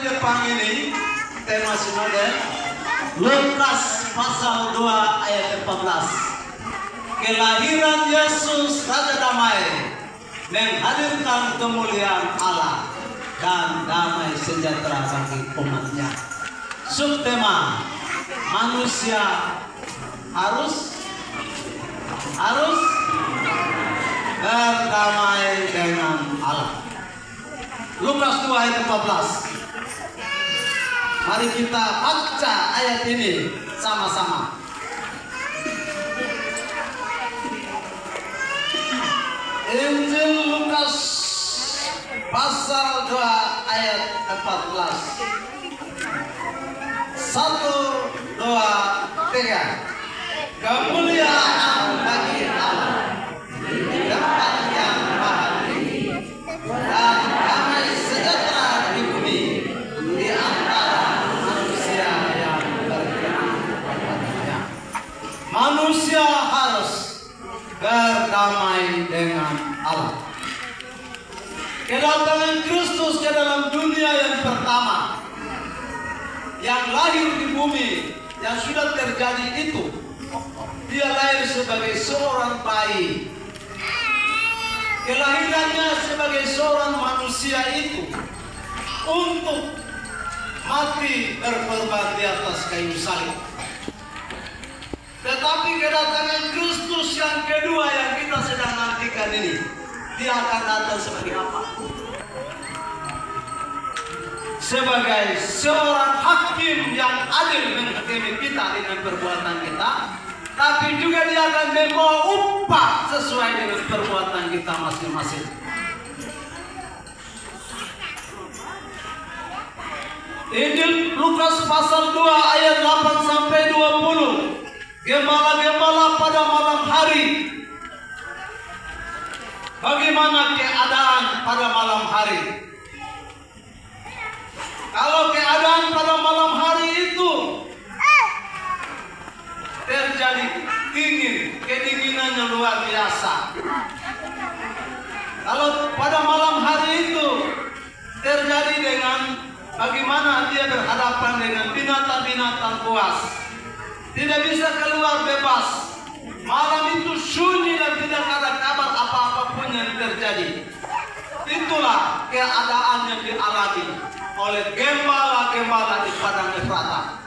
Jepang ini tema sinode Lukas pasal 2 ayat 14. Kelahiran Yesus Raja Damai menghadirkan kemuliaan Allah dan damai sejahtera bagi umatnya. Subtema manusia harus berdamai dengan Allah. Lukas 2 ayat 14. Mari kita baca ayat ini sama-sama. Injil Lukas pasal 2 ayat 14. 1, 2, 3. Kemuliaan bagi Allah di tempat yang maha tinggi dan damai sejahtera di bumi di antara manusia yang beriman kepadanya. Manusia harus berdamai dengan Allah. Kedatangan Kristus ke dalam dunia yang pertama yang lahir di bumi yang sudah terjadi itu, dia lahir sebagai seorang bayi. Kelahirannya sebagai seorang manusia itu untuk mati berkorban di atas kayu salib. Tetapi kedatangan Kristus yang kedua yang kita sedang nantikan ini, dia akan datang sebagai apa? Sebagai seorang hakim yang adil menghakimi kita dengan perbuatan kita, tapi juga dia akan membawa upah sesuai dengan perbuatan kita masing-masing. Injil Lukas pasal 2 ayat 8 sampai 20. Gembala-gembala pada malam hari. Bagaimana keadaan pada malam hari? Kalau keadaan pada malam hari itu terjadi dingin, kedinginannya luar biasa. Kalau pada malam hari itu terjadi dengan bagaimana dia berhadapan dengan binatang-binatang buas, tidak bisa keluar bebas. Malam itu sunyi dan tidak ada kabar apa-apa pun yang terjadi. Itulah keadaan yang dialami oleh gembala-gembala di padang Efrata.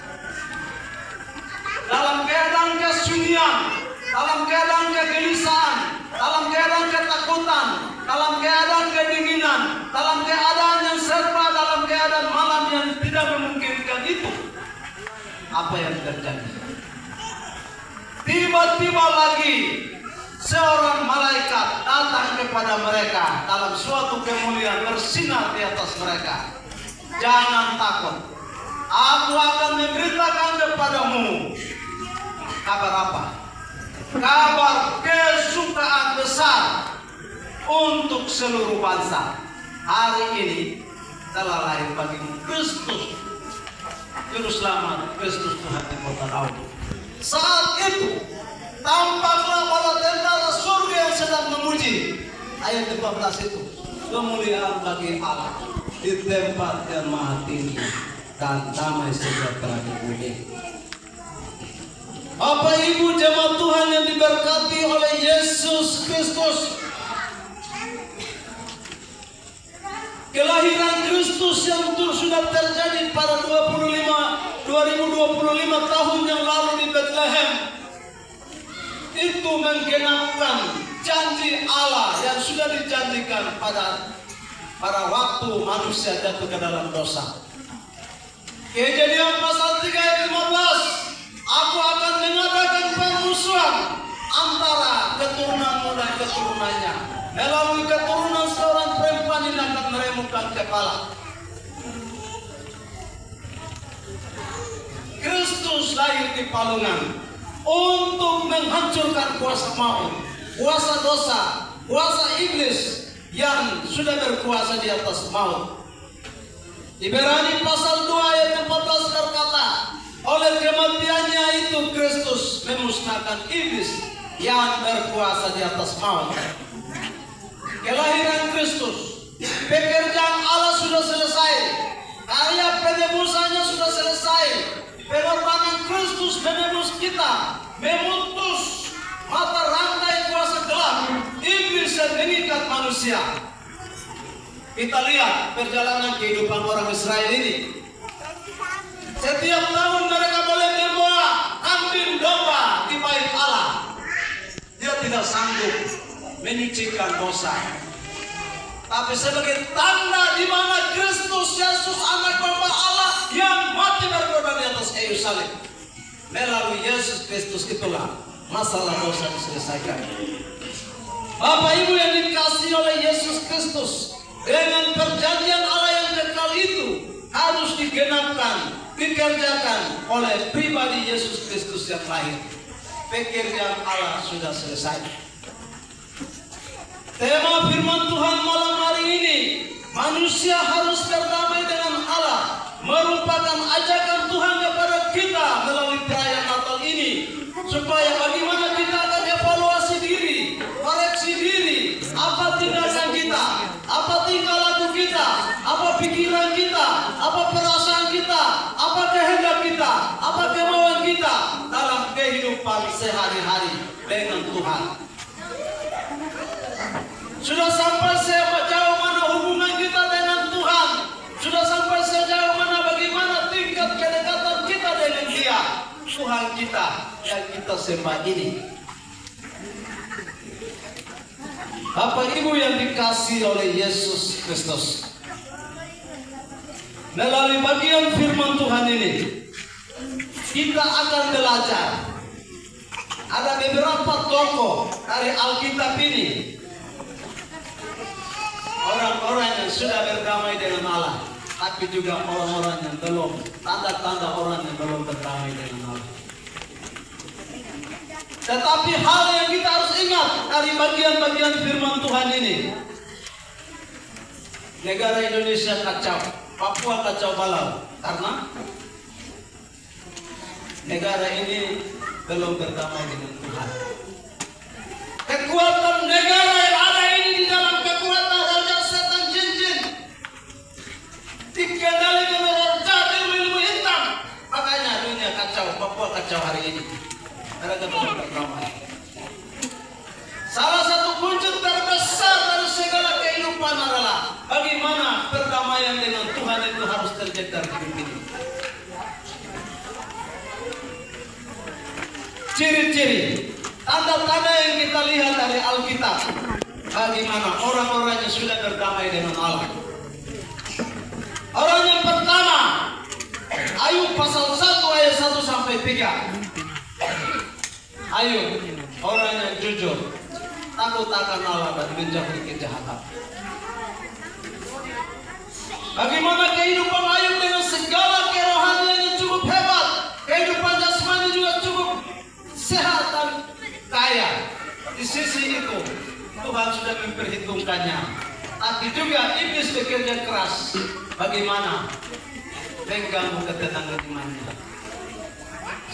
Dalam keadaan kesunyian, dalam keadaan kegelisahan, dalam keadaan ketakutan, dalam keadaan kedinginan, dalam keadaan yang serba, dalam keadaan malam yang tidak memungkinkan itu, apa yang terjadi? Tiba-tiba lagi seorang malaikat datang kepada mereka dalam suatu kemuliaan bersinar di atas mereka. Jangan takut, aku akan memberitakan kepadamu kabar apa? Kabar kesukaan besar untuk seluruh bangsa. Hari ini telah lahir bagimu Kristus, Juru Selamat, Kristus Tuhan di kota Daud. Saat itu tampaklah bala tentara surga yang sedang memuji. Ayat 14 itu, kemuliaan bagi Allah di tempat yang maha tinggi dan damai sejahtera di bumi. Bapak Ibu jemaat Tuhan yang diberkati oleh Yesus Kristus, kelahiran Kristus yang sudah terjadi pada 2025 tahun yang lalu di Bethlehem itu menggenapkan janji Allah yang sudah dijanjikan pada waktu manusia jatuh ke dalam dosa. Kejadian pasal 3 ayat 15, aku akan mengadakan permusuhan antara keturunanmu dan keturunannya. Melalui keturunan seorang perempuan ini akan meremukkan kepala. Kristus lahir di palungan untuk menghancurkan kuasa maut, kuasa dosa, kuasa iblis yang sudah berkuasa di atas maut. Ibrani pasal 2 ayat 14 berkata, oleh kematiannya itu Kristus memusnahkan iblis yang berkuasa di atas maut. Kelahiran Kristus, pekerjaan Allah sudah selesai. Karya Kristus menebus kita, memutus mata rantai kuasa gelap iblis yang mengikat manusia. Kita lihat perjalanan kehidupan orang Israel ini. Setiap tahun mereka boleh membawa kambing domba di bait Allah. Dia tidak sanggup menyucikan dosa. Tapi sebagai tanda di mana Kristus Yesus anak Bapa Allah yang mati berkorban di atas kayu salib, melalui Yesus Kristus itulah masalah dosa diselesaikan. Bapak Ibu yang dikasihi oleh Yesus Kristus, dengan perjanjian Allah yang kekal itu harus digenapkan, dikerjakan oleh pribadi Yesus Kristus yang lahir. Pekerjaan Allah sudah selesai. Tema firman Tuhan malam hari ini, manusia harus berdamai dengan Allah, merupakan ajakan Tuhan kepada kita melalui perayaan Natal ini, supaya bagaimana kita akan evaluasi diri, koreksi diri, apa tindakan kita, apa tingkah laku kita, apa pikiran kita, apa perasaan kita, apa kehendak kita, apa kemauan kita dalam kehidupan sehari-hari dengan Tuhan. Sudah sampai sejauh mana hubungan kita dengan Tuhan? Sudah sampai sejauh mana bagaimana tingkat kedekatan kita dengan Dia, Tuhan kita yang kita sembah ini? Bapak Ibu yang dikasihi oleh Yesus Kristus, melalui bagian firman Tuhan ini kita akan belajar. Ada beberapa tokoh dari Alkitab ini, orang-orang yang sudah berdamai dengan Allah, tapi juga orang-orang yang belum, tanda-tanda orang yang belum berdamai dengan Allah. Tetapi hal yang kita harus ingat dari bagian-bagian firman Tuhan ini, negara Indonesia kacau, Papua kacau balau, karena negara ini belum berdamai dengan Tuhan. Kekuatan negara yang ada ini di dalam kekuatan raja setan jin-jin, dikendalikan oleh raja ilmu hitam. Makanya dunia kacau, Papua kacau hari ini. Mereka belum berdamai. Salah satu kunci terbesar dari segala kehidupan adalah bagaimana perdamaian dengan Tuhan itu harus terjadi dari hidup ini. Ciri-ciri, tanda-tanda yang kita lihat dari Alkitab, bagaimana orang-orang yang sudah berdamai dengan Allah. Orang yang pertama, Ayub pasal 1 ayat 1 sampai 3. Ayub, orang yang jujur, takut akan Allah dan menjauhi kejahatan. Bagaimana kehidupan Ayub dengan segala kerohanian yang cukup hebat, kehidupan jasmani juga cukup sehat dan kaya. Di sisi itu Tuhan sudah memperhitungkannya. Tapi juga iblis bekerja keras. Bagaimana mengganggu ketenangan imannya.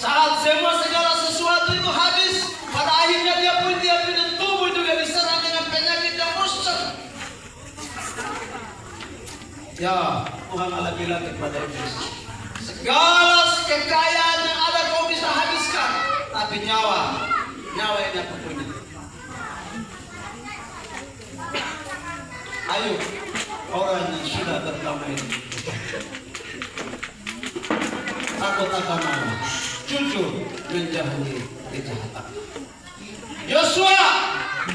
Saat semua segala sesuatu itu habis, pada akhirnya dia punya tubuh juga diserang dengan penyakit yang musuh. Ya, Tuhan Allah bilang kepada iblis, segala kekayaan yang ada kau bisa habiskan, tapi nyawa ini aku punya. Ayo, orang yang sudah berdamai, takut akan Allah, jujur menjauhi kejahatan. Yosua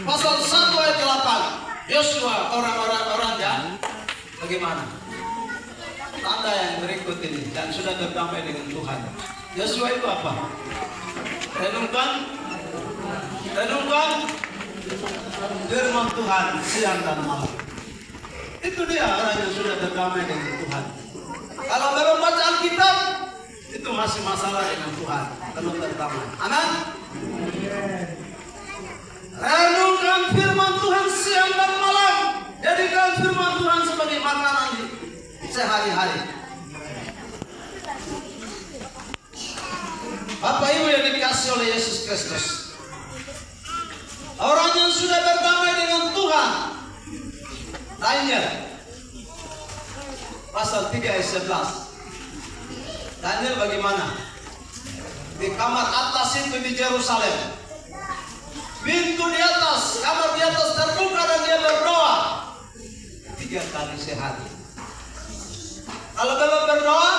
pasal 1 ayat 8. Yosua orang yang bagaimana? Tanda yang berikut ini dan sudah berdamai dengan Tuhan. Yosua itu apa? Renungkan firman Tuhan siang dan malam. Itu dia orang yang sudah berdamai dengan Tuhan. Kalau belum baca Alkitab, itu masih masalah dengan Tuhan, belum berdamai. Amin. Renungkan firman Tuhan siang dan malam. Jadikan firman Tuhan sebagai makanan sehari-hari. Bapak Ibu yang dikasihi oleh Yesus Kristus, orang yang sudah berdamai dengan Tuhan, Daniel pasal 3 ayat 11. Daniel bagaimana? di kamar atas itu di Yerusalem. Pintu di atas, kamar di atas terbuka dan dia berdoa 3 kali sehari. Kalau belum berdoa,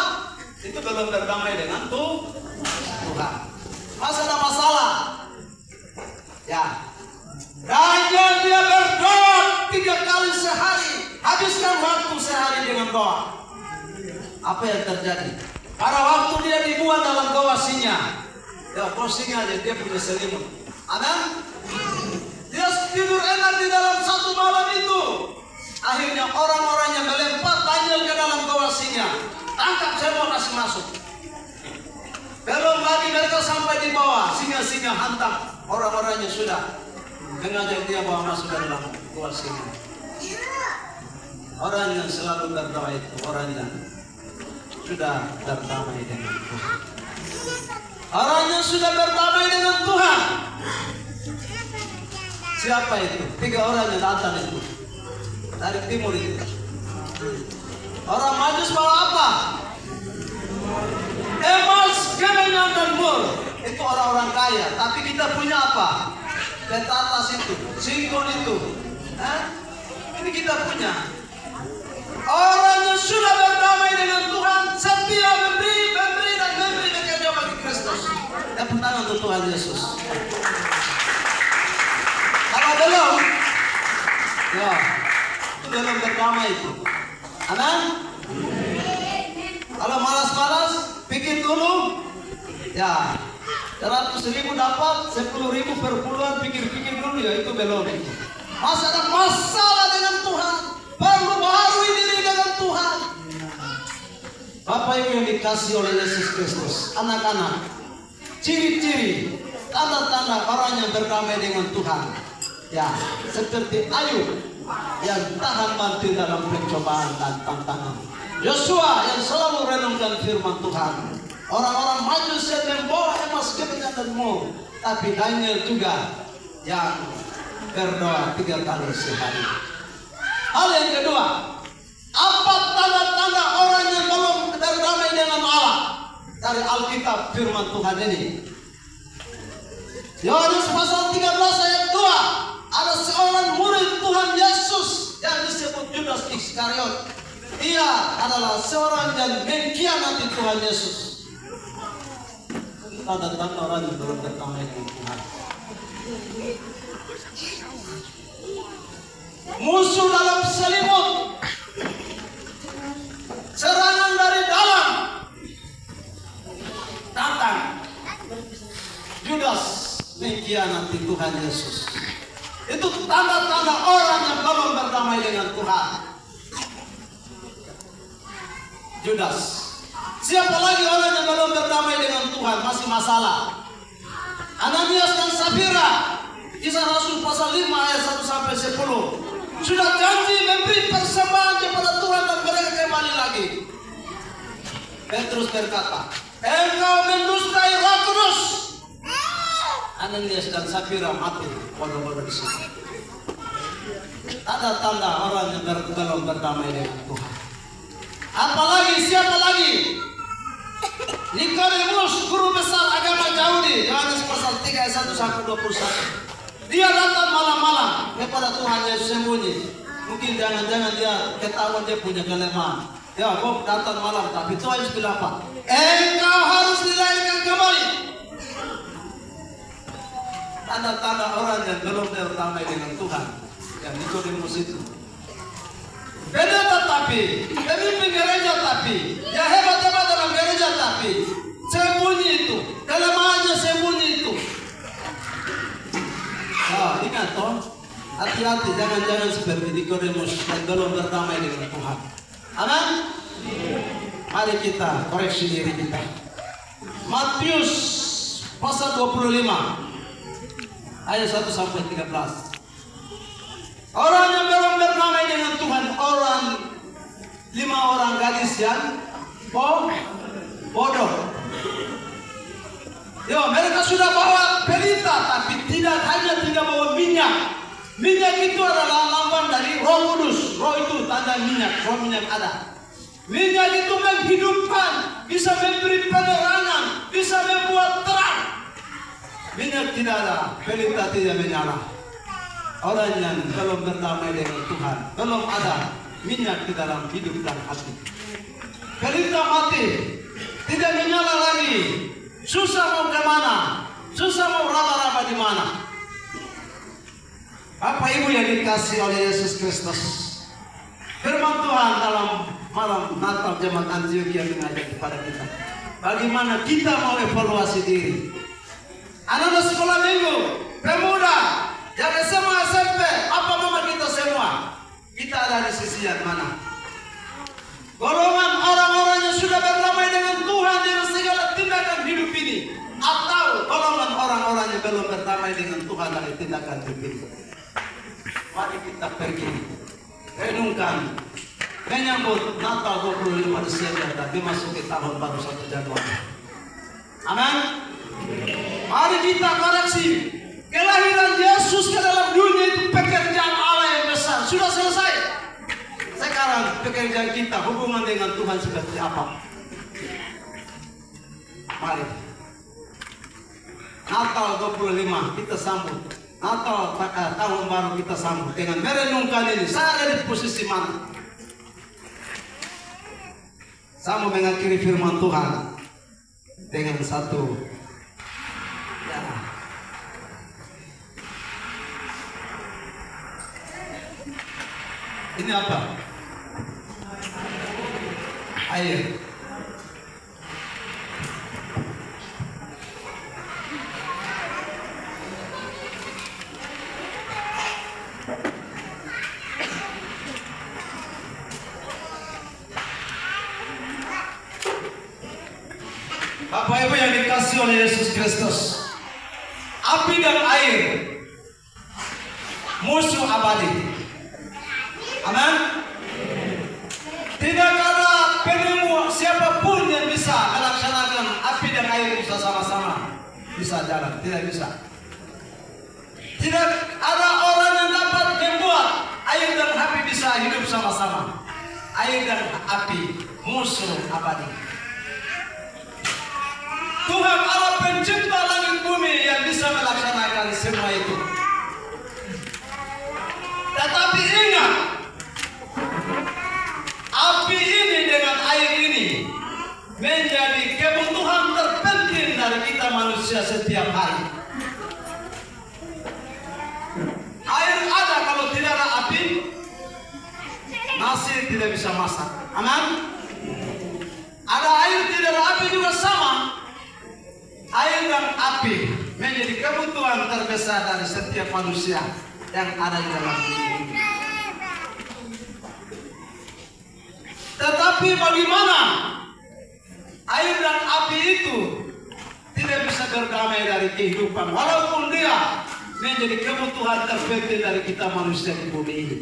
itu belum berdamai dengan Tuhan. Masih ada masalah. Ya. Dan dia berdoa 3 kali sehari. Habiskan waktu sehari dengan doa. Apa yang terjadi? Pada waktu dia dibuat dalam goa singa. Ya, singa aja dia punya selimut. Amin. Dia tidur enak di dalam satu malam itu. Akhirnya orang-orangnya melempar Daniel ke dalam goa singa. Tangkap semua, kasih masuk. Belum lagi mereka sampai di bawah, singa-singa hantam orang-orangnya sudah mengajak dia bawa masuk ke dalam goa singa. Orang yang selalu berdoa itu orang yang sudah berdamai dengan Tuhan. Orang yang sudah berdamai dengan Tuhan. Siapa itu? 3 orang yang datang itu dari timur itu. Orang Majus bawa apa? Emas, kemenyan dan mur. Itu orang-orang kaya. Tapi kita punya apa? Peta atas itu, singkong itu. Ini kita punya. Orang yang sudah berdamai dengan Tuhan, setia memberi dan memberi bekerja bagi Kristus. Tepuk tangan untuk Tuhan Yesus. Kalau belum, ya, itu belum berdamai itu. Amin. Kalau malas-malas, pikir dulu. Ya, 100.000 dapat, 10.000 per bulan, pikir-pikir dulu ya, itu belum itu. Masih ada masalah dengan Tuhan. Perbaharui diri dengan Tuhan. Bapak Ibu yang dikasih oleh Yesus Kristus, anak-anak, ciri-ciri, tanda-tanda orang yang berdamai dengan Tuhan. Ya, seperti Ayub yang tahan banting dalam pencobaan dan tantangan. Yosua yang selalu renungkan firman Tuhan. Orang-orang Majus yang membawa emas, kemenyan dan mur. Tapi Daniel juga yang berdoa 3 kali sehari. Hal yang kedua, apa tanda-tanda orang yang belum berdamai dengan Allah? Dari Alkitab firman Tuhan ini. Yohanes pasal 13 ayat 2. Ada seorang murid Tuhan Yesus yang disebut Judas Iskariot. Dia adalah seorang yang mengkhianati Tuhan Yesus. Tanda-tanda orang yang belum berdamai dengan Tuhan. Musuh dalam selimut, serangan dari dalam datang. Judas mengkhianati Tuhan Yesus. Itu tanda-tanda orang yang belum berdamai dengan Tuhan. Judas. Siapa lagi orang yang belum berdamai dengan Tuhan? Masih masalah. Ananias dan Safira. Kisah Rasul pasal 5 ayat 1 sampai 10. Sudah janji memberi persembahan kepada Tuhan dan mereka kembali lagi. Petrus berkata, engkau mendustai Roh Kudus. Ananias dan Safira mati bodoh-bodoh di sini. Tanda-tanda orang yang belum berdamai dengan Tuhan. Apalagi, siapa lagi? Nikodemus, guru besar agama Yahudi, Yohanes pasal 3 ayat 1 sampai 21. Dia datang malam-malam kepada Tuhan Yesus sembunyi. Mungkin jangan-jangan dia ketahuan dia punya kelemahan. Ya, kok datang malam, tapi Tuhan Yesus bilang apa? Engkau harus dilahirkan kembali. Tanda-tanda orang yang belum berdamai dengan Tuhan. Yang Nikodemus itu. Pendeta tapi, pemimpin gereja tapi, ya hebat-hebat dalam gereja tapi, sembunyi itu, kelemahannya sembunyi itu. Ah, ingat toh, hati-hati jangan-jangan seperti Nikodemus yang belum berdamai dengan Tuhan. Amin. Mari kita koreksi diri kita. Matius pasal 25 ayat 1 sampai 13. Orang yang belum berdamai dengan Tuhan, 5 orang gadis yang bodoh. Yo, mereka sudah bawa pelita, tapi tidak bawa minyak. Minyak itu adalah lambang dari Roh Kudus. Roh itu tanda minyak, roh minyak ada. Minyak itu menghidupkan, bisa memberi penerangan, bisa membuat terang. tidak ada, pelita tidak menyala. Orang yang belum berdamai dengan Tuhan, belum ada minyak di dalam hidup dan hati. Pelita mati, tidak menyala lagi. Susah mau kemana? Susah mau raba-raba di mana? Bapak Ibu yang dikasih oleh Yesus Kristus, firman Tuhan dalam malam Natal Jemaat Antioquia mengajak kepada kita, bagaimana kita mau evaluasi diri. Anak-anak sekolah minggu, pemuda, yang SMA, SMP, apa mama kita semua, kita ada di sisi yang mana? Golongan orang-orang yang sudah berdamai dengan Tuhan dengan segala tindakan hidup ini, atau golongan orang-orang yang belum berdamai dengan Tuhan dari tindakan hidup ini. Mari kita pergi renungkan menyambut Natal 25 Desember dan dimasuki tahun baru 1 Januari. Amin. Mari kita koreksi kelahiran Yesus ke dalam dunia itu pekerjaan Allah yang besar. Sudah selesai. Sekarang pekerjaan kita hubungan dengan Tuhan seperti apa? Mari. Natal 25 kita sambut. Natal tahun baru kita sambut dengan merenungkan ini. Saya ada di posisi mana? Saya mau mengakhiri firman Tuhan dengan satu. Ya. Ini apa? Air. Bapak Ibu yang dikasih oleh Yesus Kristus, api dan air musuh abadi. Amin. Tidak ada penemu siapapun yang bisa melaksanakan api dan air bisa sama-sama bisa jalan, tidak bisa. Tidak ada orang yang dapat membuat air dan api bisa hidup sama-sama. Air dan api musuh abadi. Tuhan Allah pencipta langit bumi yang bisa melaksanakan semua itu. Tetapi ingat, api ini dengan air ini menjadi kebutuhan terpenting dari kita manusia setiap hari. Air ada, kalau tidak ada api, nasi tidak bisa masak. Aman? Ada air, tidak ada api juga sama. Air dan api menjadi kebutuhan terbesar dari setiap manusia yang ada di dalam dunia ini. Tetapi bagaimana air dan api itu tidak bisa berdamai dari kehidupan, walaupun dia menjadi kebutuhan terpenting dari kita manusia di bumi ini.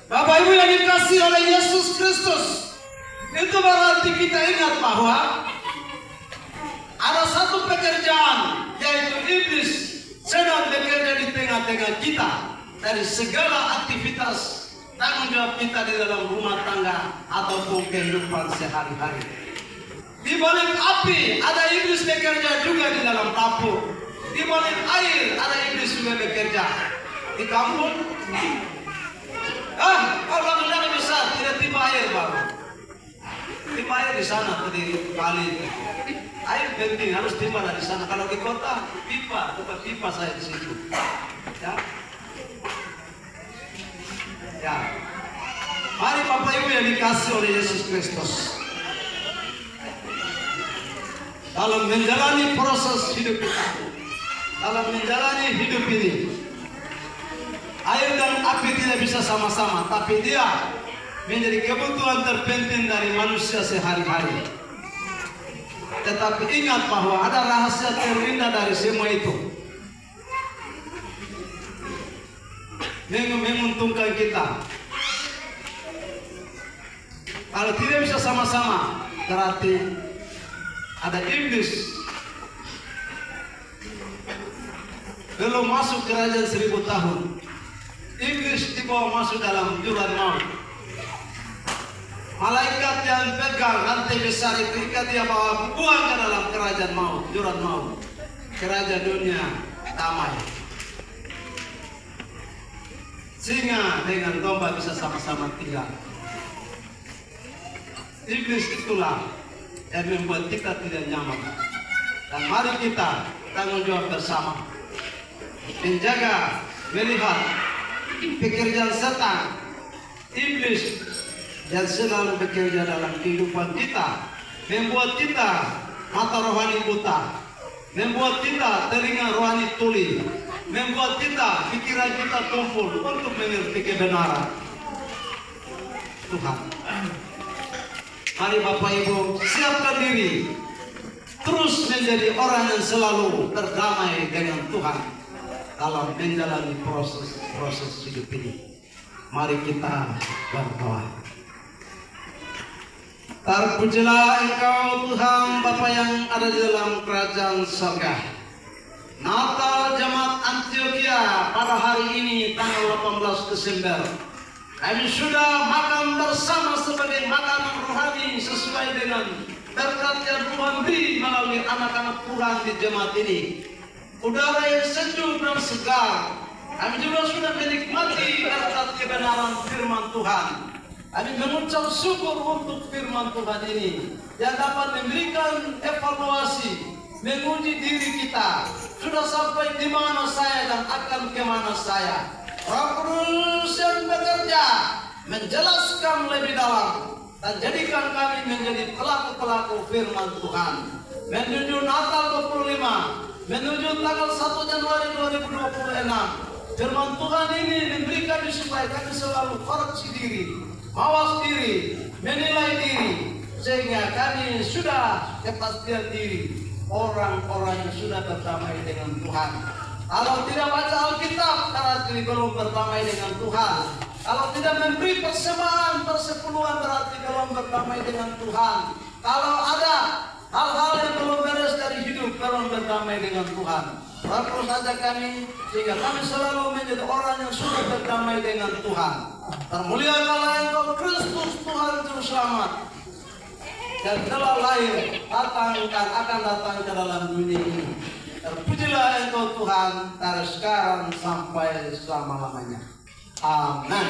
Bapak Ibu yang dikasihi oleh Yesus Kristus, itu berarti kita ingat bahwa ada satu pekerjaan, yaitu iblis sedang bekerja di tengah-tengah kita dari segala aktivitas tanggung jawab kita di dalam rumah tangga ataupun kehidupan sehari-hari. Di balik api ada iblis bekerja juga di dalam dapur. Di balik air ada iblis juga bekerja di kampung. Kalau jangan besar tidak tiba air baru. Tiba air di sana atau di kali. Air penting harus tiba dari sana. Kalau di kota pipa, tempat pipa saya di situ. Ya. Ya. Mari Bapak Ibu yang dikasih oleh Yesus Kristus, dalam menjalani proses hidup kita, dalam menjalani hidup ini, air dan api tidak bisa sama-sama, tapi dia menjadi kebutuhan terpenting dari manusia sehari-hari. Tetapi ingat bahwa ada rahasia terindah dari semua itu, menguntungkan kita. Kalau tidak bisa sama-sama, berarti ada iblis belum masuk kerajaan 1000 tahun. Iblis dibawa masuk dalam jurang maut. Malaikat yang jangan pegang rantai besar itu, ikat dia bawa buang ke dalam kerajaan maut, jurang maut, kerajaan dunia damai. Singa dengan domba bisa sama-sama tinggal. Iblis itulah yang membuat kita tidak nyaman. Dan mari kita tanggung jawab bersama, menjaga, melihat pekerjaan setan, iblis yang selalu bekerja dalam kehidupan kita, membuat kita mata rohani buta, membuat kita telinga rohani tuli, membuat kita pikiran kita tumpul untuk mengerti kebenaran Tuhan. Mari Bapak Ibu siapkan diri terus menjadi orang yang selalu berdamai dengan Tuhan dalam menjalani proses hidup ini. Mari kita berdoa. Terpujilah Engkau Tuhan Bapa yang ada di dalam kerajaan surga. Natal Jemaat Antioquia pada hari ini tanggal 18 Desember. Kami sudah makan bersama sebagai makanan rohani sesuai dengan berkat yang Tuhan beri melalui anak-anak Tuhan di jemaat ini. Udara yang sejuk dan segar. Kami juga sudah menikmati berkat kebenaran firman Tuhan. Kami mengucap syukur untuk firman Tuhan ini yang dapat memberikan evaluasi, menguji diri kita. Sudah sampai di mana saya dan akan kemana saya. Roh Kudus yang bekerja menjelaskan lebih dalam dan jadikan kami menjadi pelaku-pelaku firman Tuhan. Menuju Natal 25, menuju tanggal 1 Januari 2026, firman Tuhan ini memberi kami supaya kami selalu koreksi diri, mawas diri, menilai diri, sehingga kami sudah kepastian diri, orang-orang yang sudah berdamai dengan Tuhan. Kalau tidak baca Alkitab, berarti belum berdamai dengan Tuhan. Kalau tidak memberi persembahan, persepuluhan, berarti belum berdamai dengan Tuhan. Kalau ada hal-hal yang belum beres dari hidup, belum berdamai dengan Tuhan. Terus saja kami, sehingga kami selalu menjadi orang yang sudah berdamai dengan Tuhan. Termuliakanlah Engkau Kristus Tuhan Juru Selamat, dan telah lahir, akan datang ke dalam dunia ini. Terpujilah Engkau Tuhan dari sekarang sampai selama-lamanya. Amin.